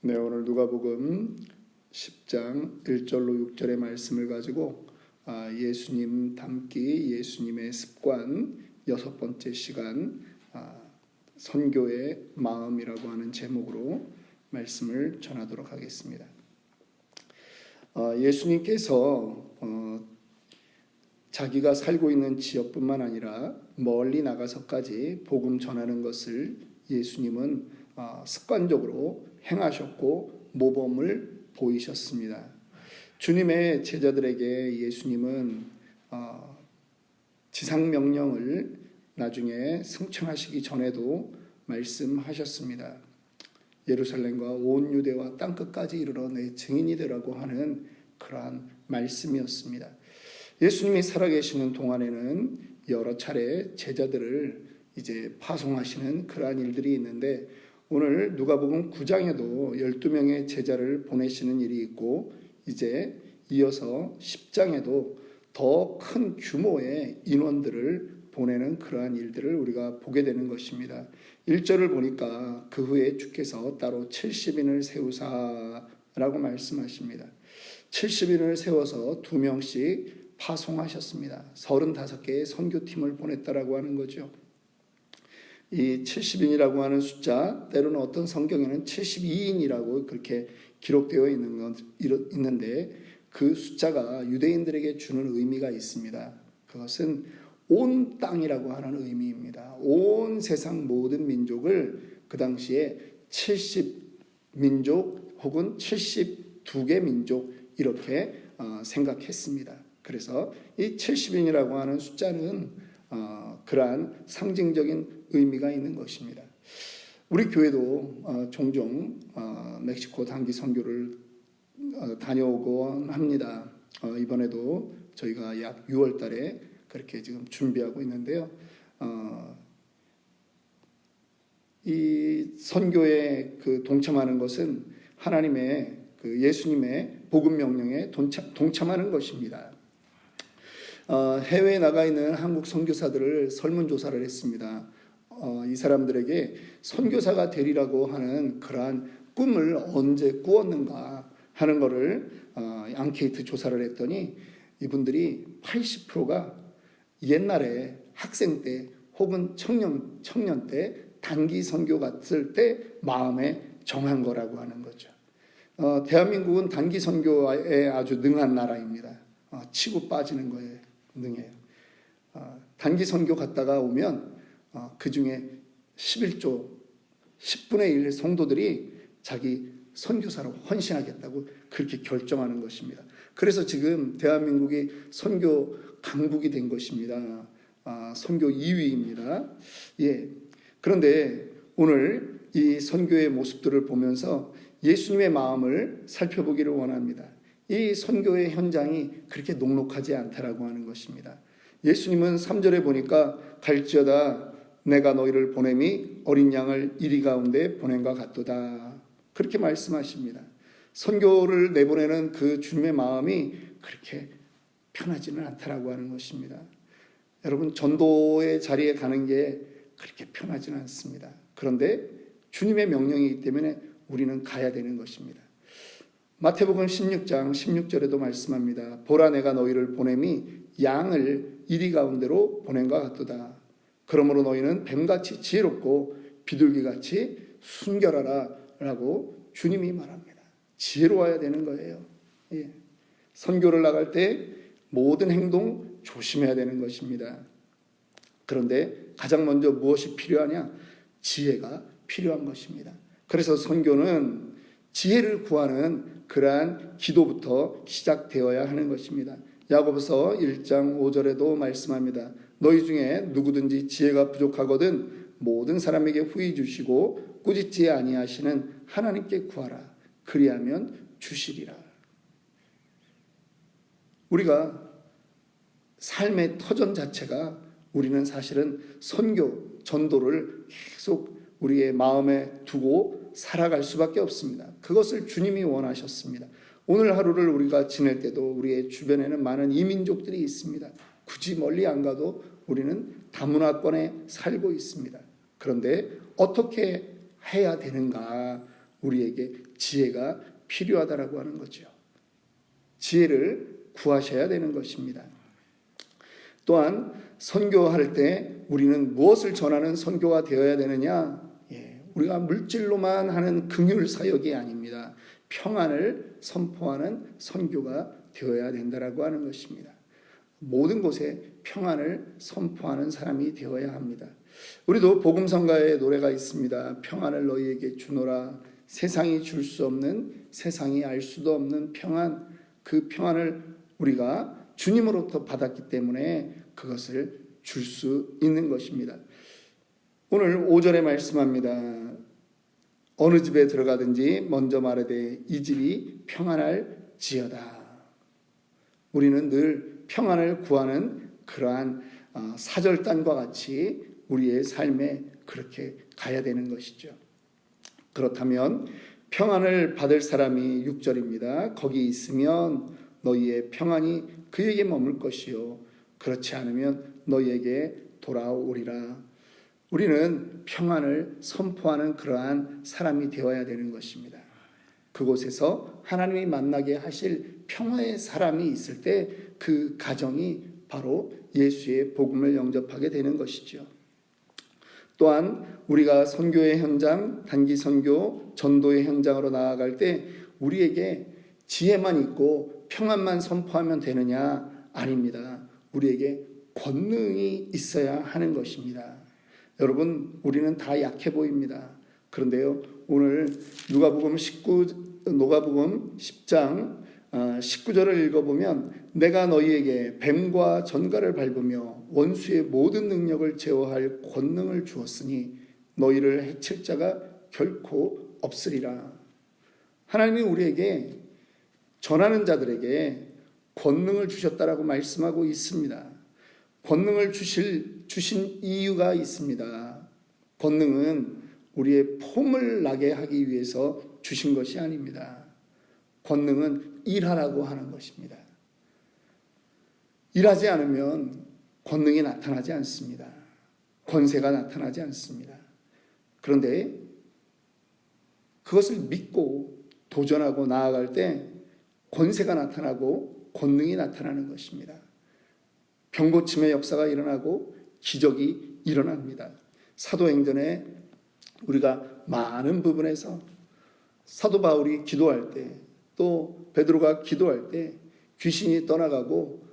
네, 오늘 누가복음 10장 1절로 6절의 말씀을 가지고 예수님 닮기, 예수님의 습관 6번째 시간 선교의 마음이라고 하는 제목으로 말씀을 전하도록 하겠습니다. 예수님께서 자기가 살고 있는 지역뿐만 아니라 멀리 나가서까지 복음 전하는 것을 예수님은 습관적으로 행하셨고 모범을 보이셨습니다. 주님의 제자들에게 예수님은 지상명령을 나중에 승천하시기 전에도 말씀하셨습니다. 예루살렘과 온 유대와 땅끝까지 이르러 내 증인이 되라고 하는 그러한 말씀이었습니다. 예수님이 살아계시는 동안에는 여러 차례 제자들을 이제 파송하시는 그러한 일들이 있는데, 오늘 누가복음 9장에도 12명의 제자를 보내시는 일이 있고, 이제 이어서 10장에도 더 큰 규모의 인원들을 보내는 그러한 일들을 우리가 보게 되는 것입니다. 1절을 보니까 그 후에 주께서 따로 70인을 세우사라고 말씀하십니다. 70인을 세워서 2명씩 파송하셨습니다. 35개의 선교팀을 보냈다라고 하는 거죠. 이 70인이라고 하는 숫자, 때로는 어떤 성경에는 72인이라고 그렇게 기록되어 있는데, 그 숫자가 유대인들에게 주는 의미가 있습니다. 그것은 온 땅이라고 하는 의미입니다. 온 세상 모든 민족을 그 당시에 70민족 혹은 72개 민족 이렇게 생각했습니다. 그래서 이 70인이라고 하는 숫자는 그러한 상징적인 의미가 있는 것입니다. 우리 교회도 종종 멕시코 단기 선교를 다녀오곤 합니다. 이번에도 저희가 약 6월 달에 그렇게 지금 준비하고 있는데요. 이 선교에 동참하는 것은 하나님의 예수님의 복음 명령에 동참하는 것입니다. 해외에 나가 있는 한국 선교사들을 설문조사를 했습니다. 이 사람들에게 선교사가 되리라고 하는 그러한 꿈을 언제 꾸었는가 하는 것을 앙케이트 조사를 했더니, 이분들이 80%가 옛날에 학생 때 혹은 청년 때 단기 선교 갔을 때 마음에 정한 거라고 하는 거죠. 대한민국은 단기 선교에 아주 능한 나라입니다. 치고 빠지는 거에 능해요. 단기 선교 갔다가 오면 그 중에 11조 10분의 1 성도들이 자기 선교사로 헌신하겠다고 그렇게 결정하는 것입니다. 그래서 지금 대한민국이 선교 강국이 된 것입니다. 선교 2위입니다. 예. 그런데 오늘 이 선교의 모습들을 보면서 예수님의 마음을 살펴보기를 원합니다. 이 선교의 현장이 그렇게 녹록하지 않다라고 하는 것입니다. 예수님은 3절에 보니까 갈지어다 내가 너희를 보냄이 어린 양을 이리 가운데 보낸과 같도다, 그렇게 말씀하십니다. 선교를 내보내는 그 주님의 마음이 그렇게 편하지는 않다라고 하는 것입니다. 여러분, 전도의 자리에 가는 게 그렇게 편하지는 않습니다. 그런데 주님의 명령이기 때문에 우리는 가야 되는 것입니다. 마태복음 16장 16절에도 말씀합니다. 보라 내가 너희를 보냄이 양을 이리 가운데로 보낸과 같도다. 그러므로 너희는 뱀같이 지혜롭고 비둘기같이 순결하라 라고 주님이 말합니다. 지혜로워야 되는 거예요. 예. 선교를 나갈 때 모든 행동 조심해야 되는 것입니다. 그런데 가장 먼저 무엇이 필요하냐? 지혜가 필요한 것입니다. 그래서 선교는 지혜를 구하는 그러한 기도부터 시작되어야 하는 것입니다. 야고보서 1장 5절에도 말씀합니다. 너희 중에 누구든지 지혜가 부족하거든 모든 사람에게 후히 주시고 꾸짖지 아니하시는 하나님께 구하라. 그리하면 주시리라. 우리가 삶의 터전 자체가, 우리는 사실은 선교, 전도를 계속 우리의 마음에 두고 살아갈 수밖에 없습니다. 그것을 주님이 원하셨습니다. 오늘 하루를 우리가 지낼 때도 우리의 주변에는 많은 이민족들이 있습니다. 굳이 멀리 안 가도 우리는 다문화권에 살고 있습니다. 그런데 어떻게 해야 되는가? 우리에게 지혜가 필요하다라고 하는 거죠. 지혜를 구하셔야 되는 것입니다. 또한 선교할 때 우리는 무엇을 전하는 선교가 되어야 되느냐? 우리가 물질로만 하는 긍휼 사역이 아닙니다. 평안을 선포하는 선교가 되어야 된다라고 하는 것입니다. 모든 곳에 평안을 선포하는 사람이 되어야 합니다. 우리도 복음성가의 노래가 있습니다. 평안을 너희에게 주노라. 세상이 줄 수 없는, 세상이 알 수도 없는 평안, 그 평안을 우리가 주님으로부터 받았기 때문에 그것을 줄 수 있는 것입니다. 오늘 5절에 말씀합니다. 어느 집에 들어가든지 먼저 말하되 이 집이 평안할지어다. 우리는 늘 평안을 구하는 그러한 사절단과 같이 우리의 삶에 그렇게 가야 되는 것이죠. 그렇다면 평안을 받을 사람이 6절입니다. 거기 있으면 너희의 평안이 그에게 머물 것이요 그렇지 않으면 너희에게 돌아오리라. 우리는 평안을 선포하는 그러한 사람이 되어야 되는 것입니다. 그곳에서 하나님이 만나게 하실 평화의 사람이 있을 때 그 가정이 바로 예수의 복음을 영접하게 되는 것이죠. 또한 우리가 선교의 현장, 단기 선교, 전도의 현장으로 나아갈 때 우리에게 지혜만 있고 평안만 선포하면 되느냐? 아닙니다. 우리에게 권능이 있어야 하는 것입니다. 여러분, 우리는 다 약해 보입니다. 그런데요, 오늘 누가복음 10장 19절을 읽어보면 내가 너희에게 뱀과 전갈을 밟으며 원수의 모든 능력을 제어할 권능을 주었으니 너희를 해칠 자가 결코 없으리라. 하나님이 우리에게 전하는 자들에게 권능을 주셨다라고 말씀하고 있습니다. 권능을 주신 이유가 있습니다. 권능은 우리의 폼을 나게 하기 위해서 주신 것이 아닙니다. 권능은 일하라고 하는 것입니다. 일하지 않으면 권능이 나타나지 않습니다. 권세가 나타나지 않습니다. 그런데 그것을 믿고 도전하고 나아갈 때 권세가 나타나고 권능이 나타나는 것입니다. 병고침의 역사가 일어나고 기적이 일어납니다. 사도행전에 우리가 많은 부분에서 사도 바울이 기도할 때 또 베드로가 기도할 때 귀신이 떠나가고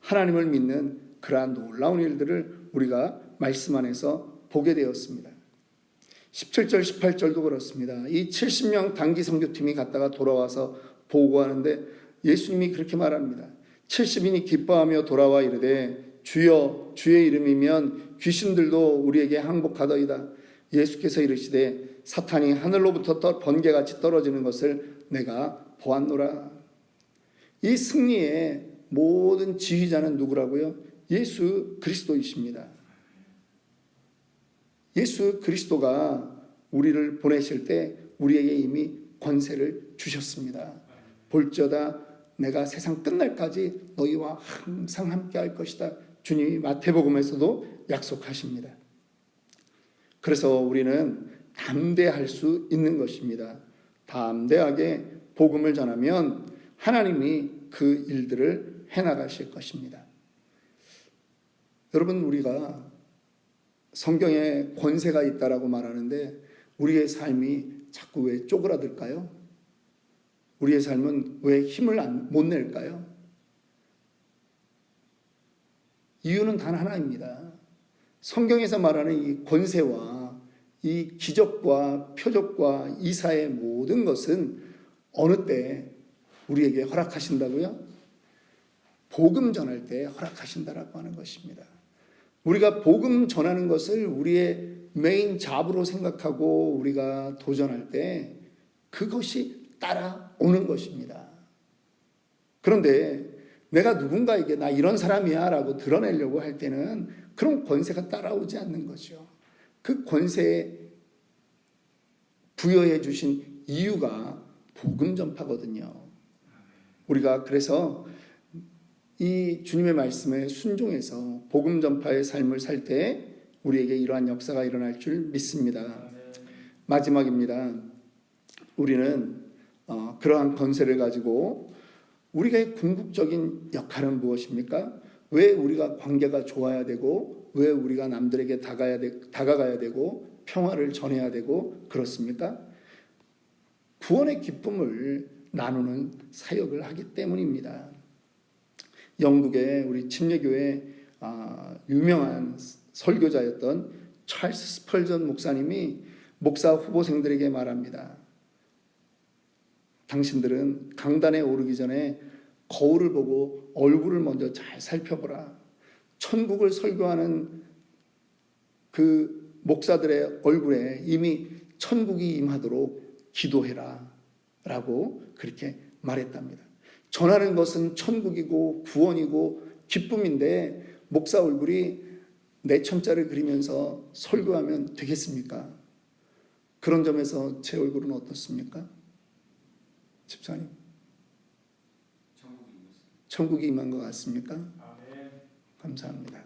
하나님을 믿는 그러한 놀라운 일들을 우리가 말씀 안에서 보게 되었습니다. 17절 18절도 그렇습니다. 이 70명 단기 선교팀이 갔다가 돌아와서 보고하는데 예수님이 그렇게 말합니다. 70인이 기뻐하며 돌아와 이르되 주여 주의 이름이면 귀신들도 우리에게 항복하더이다. 예수께서 이르시되 사탄이 하늘로부터 번개같이 떨어지는 것을 내가 보았노라. 이 승리의 모든 지휘자는 누구라고요? 예수 그리스도이십니다. 예수 그리스도가 우리를 보내실 때 우리에게 이미 권세를 주셨습니다. 볼지어다 내가 세상 끝날까지 너희와 항상 함께 할 것이다. 주님이 마태복음에서도 약속하십니다. 그래서 우리는 담대할 수 있는 것입니다. 담대하게 복음을 전하면 하나님이 그 일들을 해나가실 것입니다. 여러분, 우리가 성경에 권세가 있다라고 말하는데 우리의 삶이 자꾸 왜 쪼그라들까요? 우리의 삶은 왜 힘을 못 낼까요? 이유는 단 하나입니다. 성경에서 말하는 이 권세와 이 기적과 표적과 이사의 모든 것은 어느 때 우리에게 허락하신다고요? 복음 전할 때 허락하신다라고 하는 것입니다. 우리가 복음 전하는 것을 우리의 메인 잡으로 생각하고 우리가 도전할 때 그것이 따라오는 것입니다. 그런데 내가 누군가에게 나 이런 사람이야 라고 드러내려고 할 때는 그런 권세가 따라오지 않는 거죠. 그 권세에 부여해 주신 이유가 복음 전파거든요. 우리가 그래서 이 주님의 말씀에 순종해서 복음 전파의 삶을 살 때 우리에게 이러한 역사가 일어날 줄 믿습니다. 마지막입니다. 우리는 그러한 건세를 가지고 우리가 궁극적인 역할은 무엇입니까? 왜 우리가 관계가 좋아야 되고 왜 우리가 남들에게 다가가야 되고 평화를 전해야 되고 그렇습니까? 구원의 기쁨을 나누는 사역을 하기 때문입니다. 영국의 우리 침례교회 유명한 설교자였던 찰스 스펄전 목사님이 목사 후보생들에게 말합니다. 당신들은 강단에 오르기 전에 거울을 보고 얼굴을 먼저 잘 살펴보라. 천국을 설교하는 그 목사들의 얼굴에 이미 천국이 임하도록 기도해라 라고 그렇게 말했답니다. 전하는 것은 천국이고 구원이고 기쁨인데 목사 얼굴이 내천자를 그리면서 설교하면 되겠습니까? 그런 점에서 제 얼굴은 어떻습니까? 집사님, 천국이 임한 것 같습니까? 감사합니다.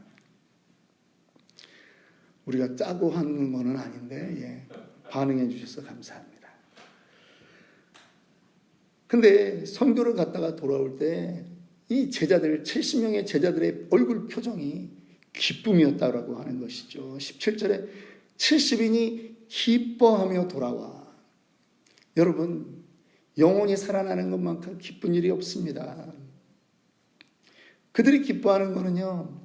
우리가 짜고 하는 거는 아닌데 반응해 주셔서 감사합니다. 근데 선교를 갔다가 돌아올 때 이 제자들 70명의 제자들의 얼굴 표정이 기쁨이었다라고 하는 것이죠. 17절에 70인이 기뻐하며 돌아와. 여러분, 영혼이 살아나는 것만큼 기쁜 일이 없습니다. 그들이 기뻐하는 것은요,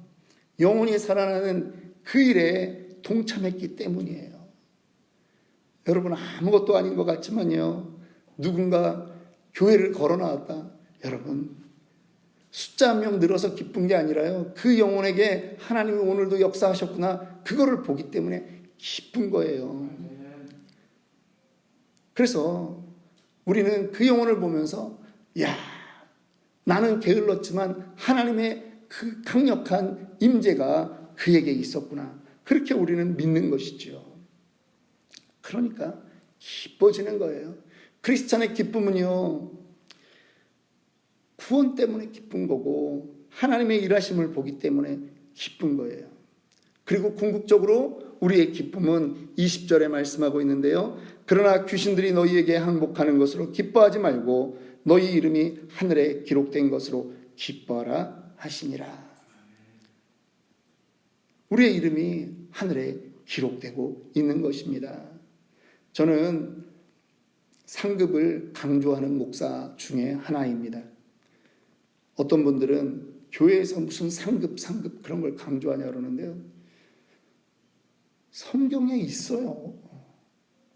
영혼이 살아나는 그 일에 동참했기 때문이에요. 여러분, 아무것도 아닌 것 같지만요, 누군가 교회를 걸어 나왔다. 여러분, 숫자 한 명 늘어서 기쁜 게 아니라요, 그 영혼에게 하나님이 오늘도 역사하셨구나, 그거를 보기 때문에 기쁜 거예요. 그래서 우리는 그 영혼을 보면서 야, 나는 게을렀지만 하나님의 그 강력한 임재가 그에게 있었구나, 그렇게 우리는 믿는 것이죠. 그러니까 기뻐지는 거예요. 크리스찬의 기쁨은요, 구원 때문에 기쁜 거고 하나님의 일하심을 보기 때문에 기쁜 거예요. 그리고 궁극적으로 우리의 기쁨은 20절에 말씀하고 있는데요, 그러나 귀신들이 너희에게 항복하는 것으로 기뻐하지 말고 너희 이름이 하늘에 기록된 것으로 기뻐하라 하시니라. 우리의 이름이 하늘에 기록되고 있는 것입니다. 저는 상급을 강조하는 목사 중에 하나입니다. 어떤 분들은 교회에서 무슨 상급 그런 걸 강조하냐 그러는데요, 성경에 있어요.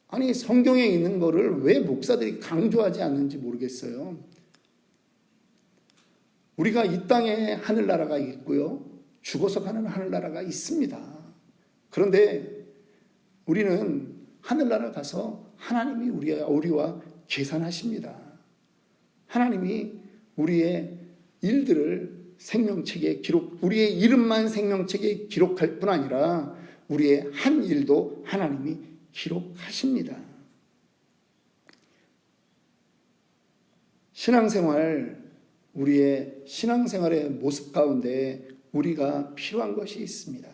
아니, 성경에 있는 거를 왜 목사들이 강조하지 않는지 모르겠어요. 우리가 이 땅에 하늘나라가 있고요, 죽어서 가는 하늘나라가 있습니다. 그런데 우리는 하늘나라 가서 하나님이 우리와 계산하십니다. 하나님이 우리의 일들을 생명책에 우리의 이름만 생명책에 기록할 뿐 아니라 우리의 한 일도 하나님이 기록하십니다. 우리의 신앙생활의 모습 가운데 우리가 필요한 것이 있습니다.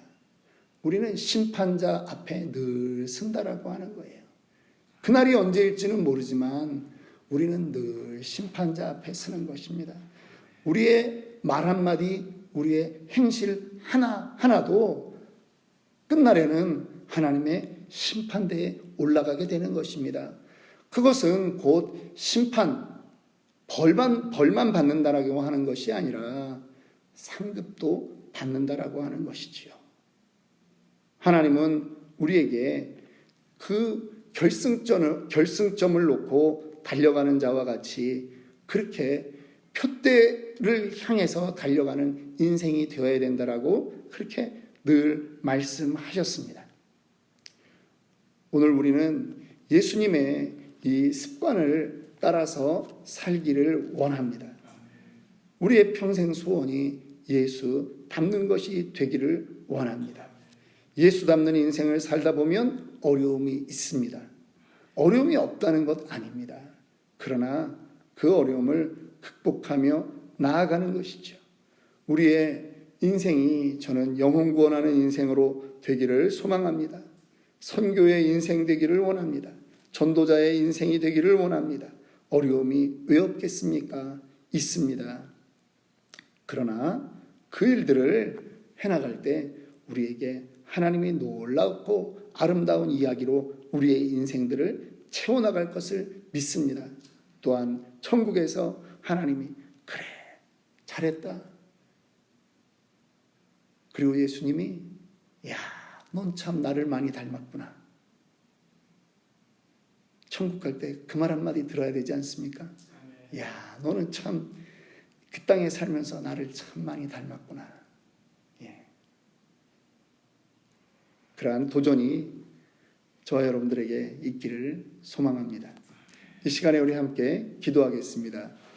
우리는 심판자 앞에 늘 쓴다라고 하는 거예요. 그날이 언제일지는 모르지만 우리는 늘 심판자 앞에 서는 것입니다. 우리의 말 한마디, 우리의 행실 하나도 끝날에는 하나님의 심판대에 올라가게 되는 것입니다. 그것은 곧 심판, 벌만 받는다라고 하는 것이 아니라 상급도 받는다라고 하는 것이지요. 하나님은 우리에게 그 결승점을 놓고 달려가는 자와 같이 그렇게 표대를 향해서 달려가는 인생이 되어야 된다라고 그렇게 늘 말씀하셨습니다. 오늘 우리는 예수님의 이 습관을 따라서 살기를 원합니다. 우리의 평생 소원이 예수 닮는 것이 되기를 원합니다. 예수 닮는 인생을 살다 보면 어려움이 있습니다. 어려움이 없다는 것 아닙니다. 그러나 그 어려움을 극복하며 나아가는 것이죠. 우리의 인생이 저는 영혼 구원하는 인생으로 되기를 소망합니다. 선교의 인생 되기를 원합니다. 전도자의 인생이 되기를 원합니다. 어려움이 왜 없겠습니까? 있습니다. 그러나 그 일들을 해나갈 때 우리에게 하나님이 놀랍고 아름다운 이야기로 우리의 인생들을 채워나갈 것을 믿습니다. 또한 천국에서 하나님이 그래 잘했다. 그리고 예수님이 야, 넌 참 나를 많이 닮았구나. 천국 갈 때 그 말 한마디 들어야 되지 않습니까? 야, 너는 참 그 땅에 살면서 나를 참 많이 닮았구나. 예. 그러한 도전이 저와 여러분들에게 있기를 소망합니다. 이 시간에 우리 함께 기도하겠습니다.